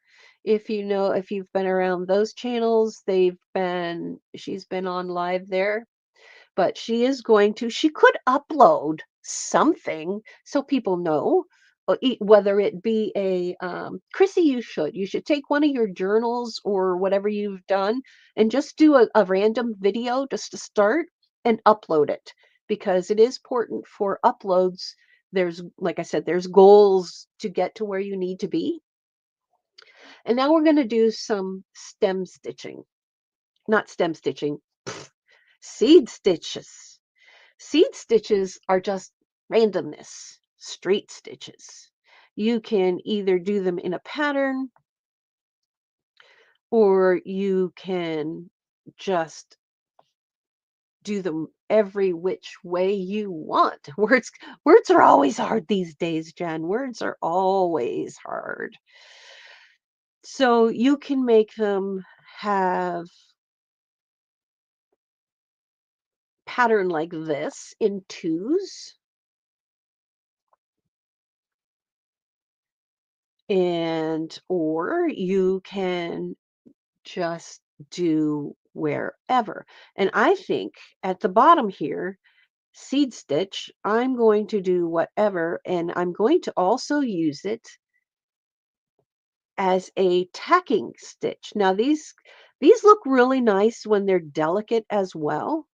Speaker 1: If you've been around those channels, she's been on live there. But she could upload something so people know, whether it be Chrissy, you should take one of your journals or whatever you've done and just do a random video just to start and upload it, because it is important for uploads. There's, like I said, there's goals to get to where you need to be. And now we're going to do some stem stitching, not stem stitching, seed stitches. Seed stitches are just randomness, straight stitches. You can either do them in a pattern, or you can just do them every which way you want. Words are always hard these days, Jen. Words are always hard. So you can make them have pattern like this in twos, and or you can just do wherever. And I think at the bottom here, seed stitch, I'm going to do whatever, and I'm going to also use it as a tacking stitch. Now these look really nice when they're delicate as well,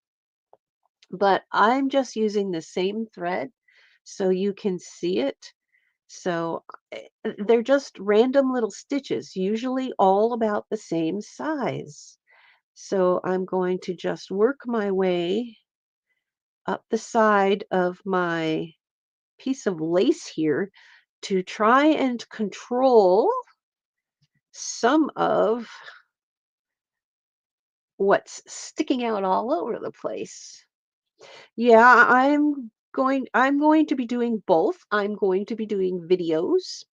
Speaker 1: but I'm just using the same thread so you can see it. So they're just random little stitches, usually all about the same size. So I'm going to just work my way up the side of my piece of lace here to try and control some of what's sticking out all over the place. Yeah, I'm going to be doing both. I'm going to be doing videos,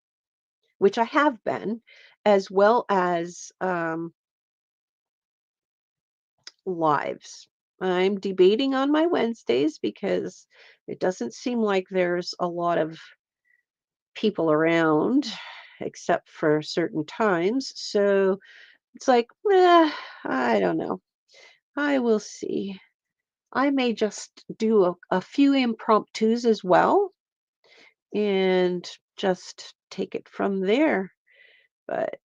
Speaker 1: which I have been, as well as lives. I'm debating on my Wednesdays because it doesn't seem like there's a lot of people around except for certain times. So it's like, I don't know. I will see. I may just do a few impromptus as well and just take it from there. But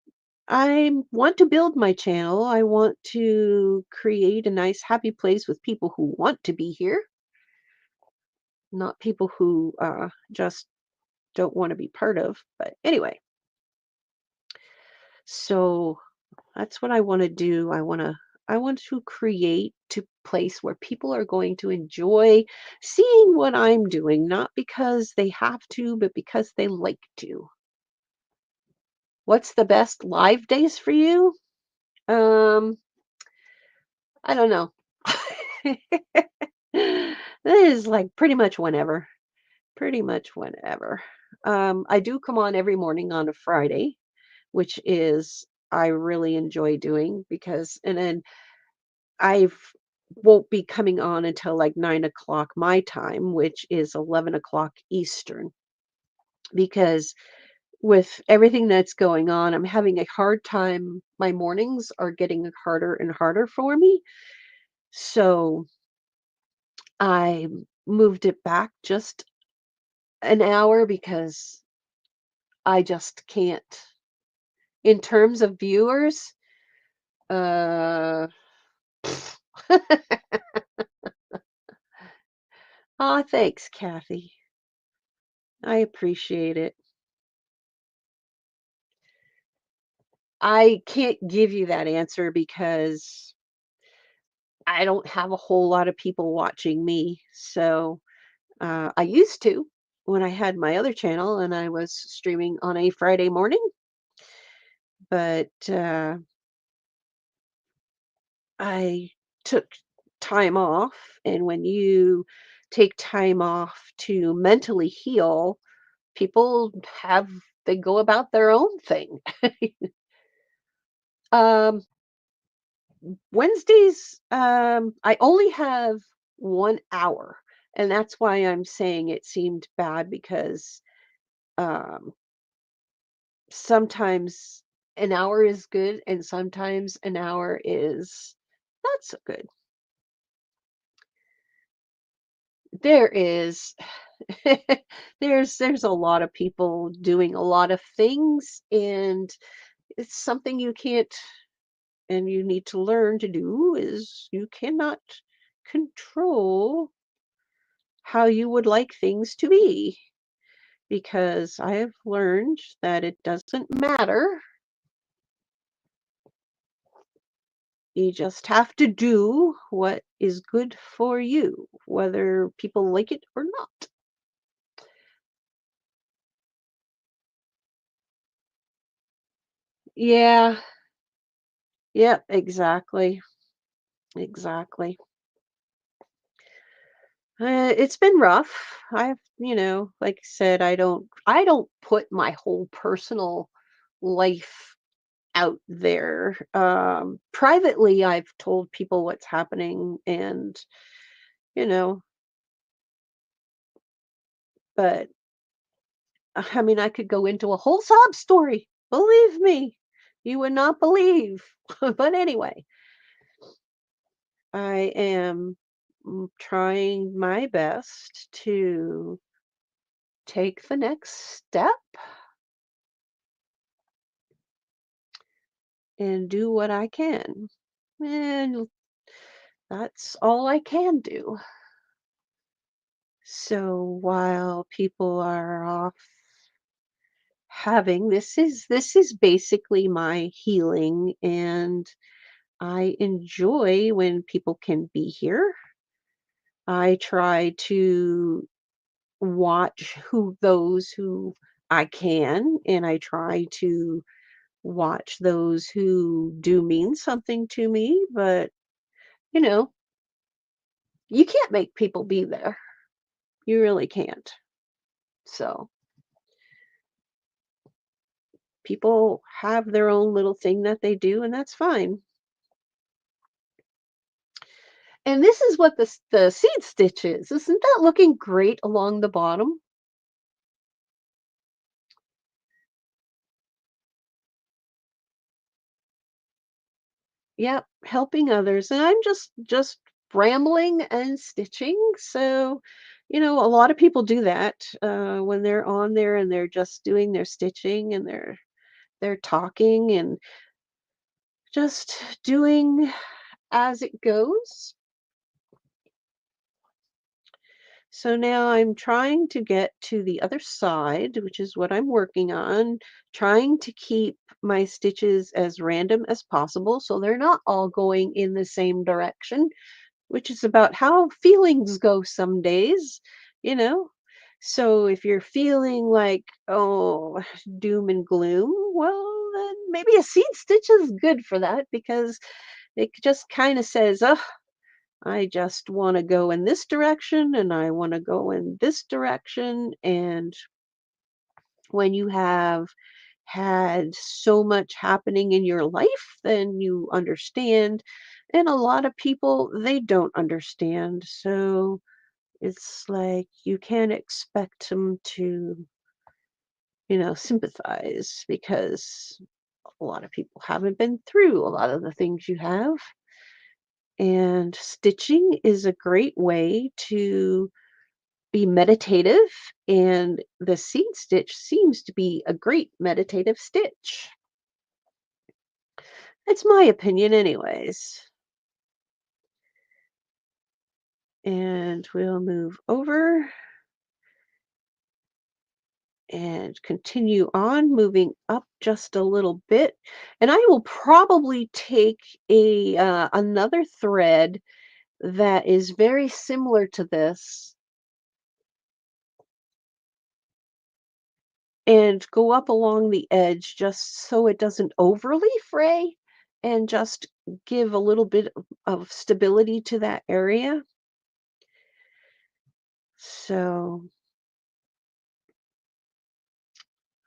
Speaker 1: I want to build my channel. I want to create a nice, happy place with people who want to be here, not people who just don't want to be part of. But anyway, so that's what I want to do. I want to create a place where people are going to enjoy seeing what I'm doing, not because they have to, but because they like to. What's the best live days for you? Um, I don't know. This is like pretty much whenever. Pretty much whenever. I do come on every morning on a Friday, which is I really enjoy doing because, and then I've won't be coming on until like 9 o'clock my time, which is 11 o'clock Eastern, because with everything that's going on, I'm having a hard time. My mornings are getting harder and harder for me. So I moved it back just an hour because I just can't. In terms of viewers, uh, aw, thanks, Kathy. I appreciate it. I can't give you that answer because I don't have a whole lot of people watching me. So I used to when I had my other channel and I was streaming on a Friday morning, but I took time off. And when you take time off to mentally heal, people have, they go about their own thing. um, Wednesdays, I only have 1 hour. And that's why I'm saying it seemed bad because um, sometimes an hour is good and sometimes an hour is not so good. There is there's a lot of people doing a lot of things, and it's something you can't and you need to learn to do is you cannot control how you would like things to be, because I have learned that it doesn't matter. You just have to do what is good for you, whether people like it or not. Yeah, yep, exactly. Exactly. It's been rough. I've, like I said, I don't put my whole personal life out there. Privately, I've told people what's happening and, you know, but I mean, I could go into a whole sob story. Believe me, you would not believe. But anyway, I am trying my best to take the next step and do what I can. And that's all I can do. So while people are off having, this is basically my healing, and I enjoy when people can be here. I try to watch who those who I can, and I try to watch those who do mean something to me, but you know, you can't make people be there. You really can't. So, people have their own little thing that they do, and that's fine. And this is what the seed stitch is. Isn't that looking great along the bottom? Yep, helping others. And I'm just rambling and stitching. So, a lot of people do that when they're on there and they're just doing their stitching and they're talking and just doing as it goes. So now I'm trying to get to the other side, which is what I'm working on, trying to keep my stitches as random as possible so they're not all going in the same direction, which is about how feelings go some days, you know? So if you're feeling like, oh, doom and gloom, well, then maybe a seed stitch is good for that because it just kind of says, oh, I just want to go in this direction and I want to go in this direction. And when you have had so much happening in your life, then you understand. And a lot of people, they don't understand. So it's like you can't expect them to, sympathize because a lot of people haven't been through a lot of the things you have. And stitching is a great way to be meditative, and the seed stitch seems to be a great meditative stitch. It's my opinion, anyways. And we'll move over and continue on moving up just a little bit. And I will probably take a another thread that is very similar to this and go up along the edge just so it doesn't overly fray and just give a little bit of stability to that area. So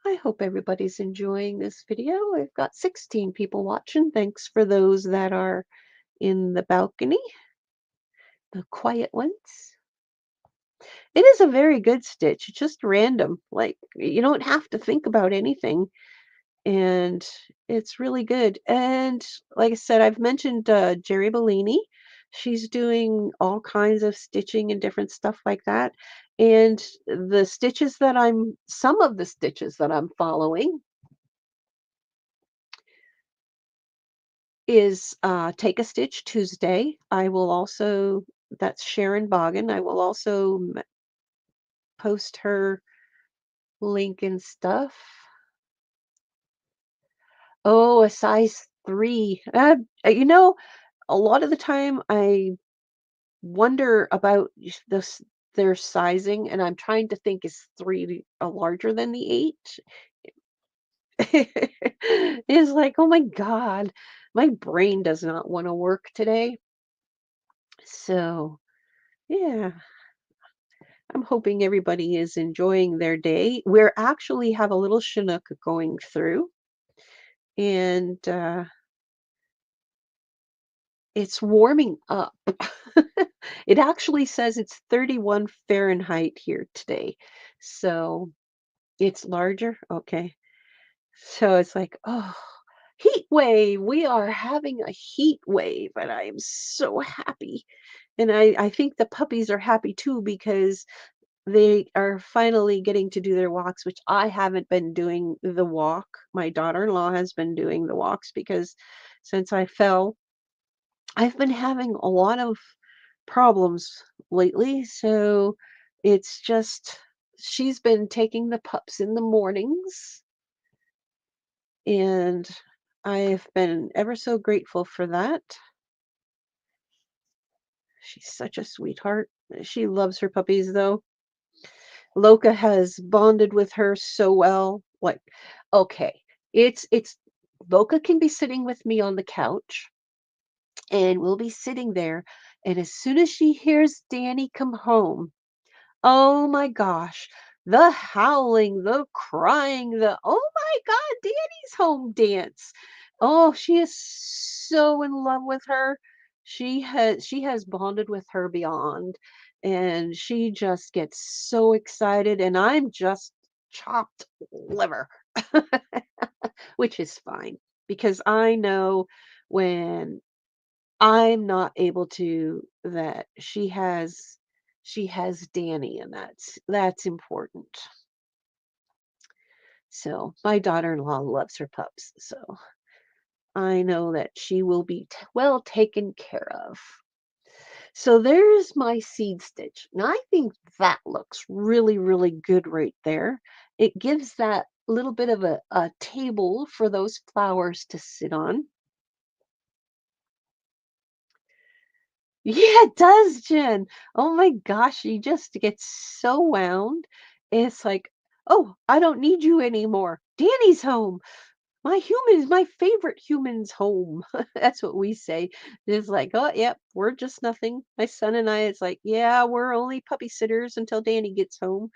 Speaker 1: I hope everybody's enjoying this video. I've got 16 people watching. Thanks for those that are in the balcony, the quiet ones. It is a very good stitch. It's just random. Like, you don't have to think about anything, and it's really good. And like I said, I've mentioned Jerry Bellini. She's doing all kinds of stitching and different stuff like that. And some of the stitches that I'm following is Take a Stitch Tuesday. That's Sharon Boggin. I will also post her link and stuff. Oh, a size 3. A lot of the time I wonder about their sizing, and I'm trying to think, is 3 larger than the 8? It's like, oh my God, my brain does not want to work today. So, yeah, I'm hoping everybody is enjoying their day. We're actually have a little Chinook going through, and it's warming up. It actually says it's 31 Fahrenheit here today. So it's larger. Okay. So it's like, oh, heat wave. We are having a heat wave, and I am so happy. And I think the puppies are happy too because they are finally getting to do their walks, which I haven't been doing the walk. My daughter-in-law has been doing the walks because since I fell, I've been having a lot of problems lately. So it's just she's been taking the pups in the mornings, and I've been ever so grateful for that. She's such a sweetheart. She loves her puppies though. Loka has bonded with her so well. Like, okay, it's Loka can be sitting with me on the couch, and we'll be sitting there, and as soon as she hears Danny come home, oh my gosh, the howling, the crying, "Oh my God, Danny's home" dance. Oh, she is so in love with her. She has bonded with her beyond, and she just gets so excited, and I'm just chopped liver, which is fine because I know when I'm not able to, that she has Danny, and that's important. So, my daughter-in-law loves her pups, so I know that she will be well taken care of. So there's my seed stitch. Now I think that looks really, really good right there. It gives that little bit of a table for those flowers to sit on. Yeah, it does, Jen. Oh my gosh, you just get so wound. It's like, oh, I don't need you anymore. Danny's home. My favorite human's home. That's what we say. It's like, oh, yep, we're just nothing. My son and I, it's like, yeah, we're only puppy sitters until Danny gets home.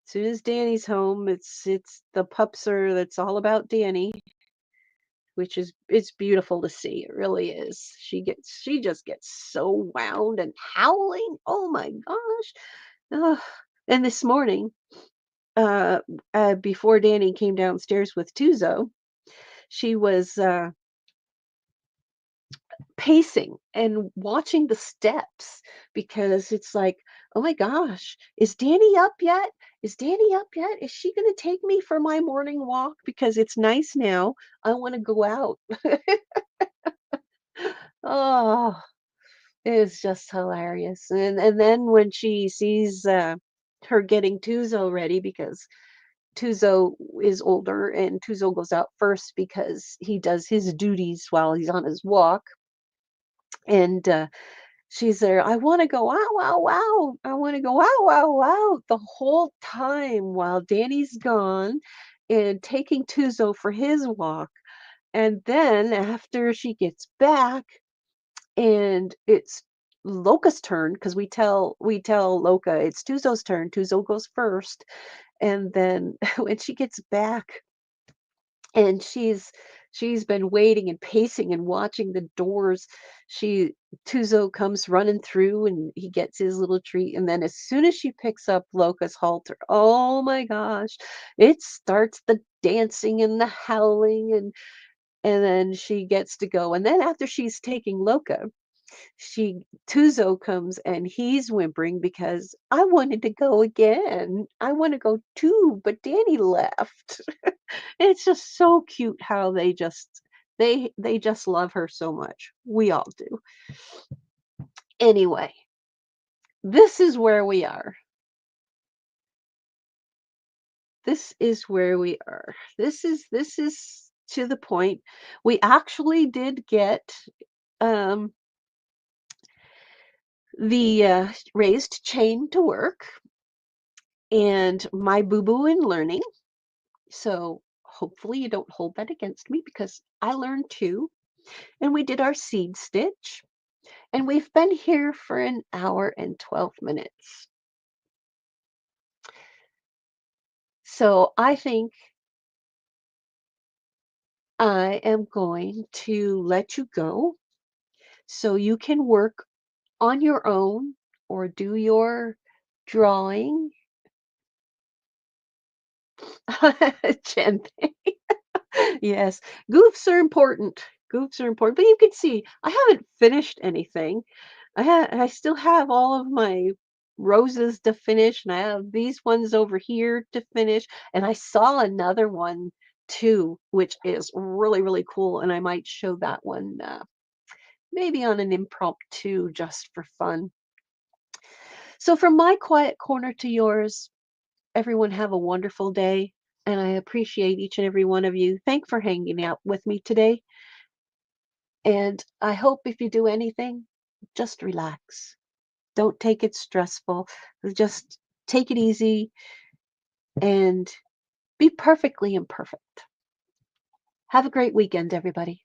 Speaker 1: As soon as Danny's home, it's the pups are, that's all about Danny. which is it's beautiful to see. It really is. She just gets so wound and howling. Oh my gosh. Ugh. And this morning, uh, before Danny came downstairs with Tuzo, she was pacing and watching the steps because it's like, oh my gosh, is Danny up yet? Is Danny up yet? Is she going to take me for my morning walk? Because it's nice now. I want to go out. Oh, it's just hilarious. And then when she sees her getting Tuzo ready because Tuzo is older and Tuzo goes out first because he does his duties while he's on his walk. And she's there, I want to go wow, wow, wow. I want to go wow, wow, wow the whole time while Danny's gone and taking Tuzo for his walk. And then after she gets back and it's Loca's turn because we tell Loca it's Tuzo's turn. Tuzo goes first. And then when she gets back and she's been waiting and pacing and watching the doors. She Tuzo comes running through and he gets his little treat. And then as soon as she picks up Loca's halter, oh my gosh, it starts the dancing and the howling and then she gets to go. And then after she's taking Loca, she Tuzo comes and he's whimpering because I wanted to go again. I want to go too, but Danny left. It's just so cute how they just love her so much. We all do. Anyway, this is where we are. This is where we are. This is to the point. We actually did get um the raised chain to work and my boo-boo in learning. So hopefully you don't hold that against me because I learned too. And we did our seed stitch. And we've been here for an hour and 12 minutes. So I think I am going to let you go so you can work on your own or do your drawing. Jen, yes, goofs are important. Goofs are important. But you can see I haven't finished anything. I still have all of my roses to finish, and I have these ones over here to finish. And I saw another one too, which is really, really cool. And I might show that one maybe on an impromptu just for fun. So from my quiet corner to yours, everyone have a wonderful day. And I appreciate each and every one of you. Thanks for hanging out with me today. And I hope if you do anything, just relax. Don't take it stressful. Just take it easy and be perfectly imperfect. Have a great weekend, everybody.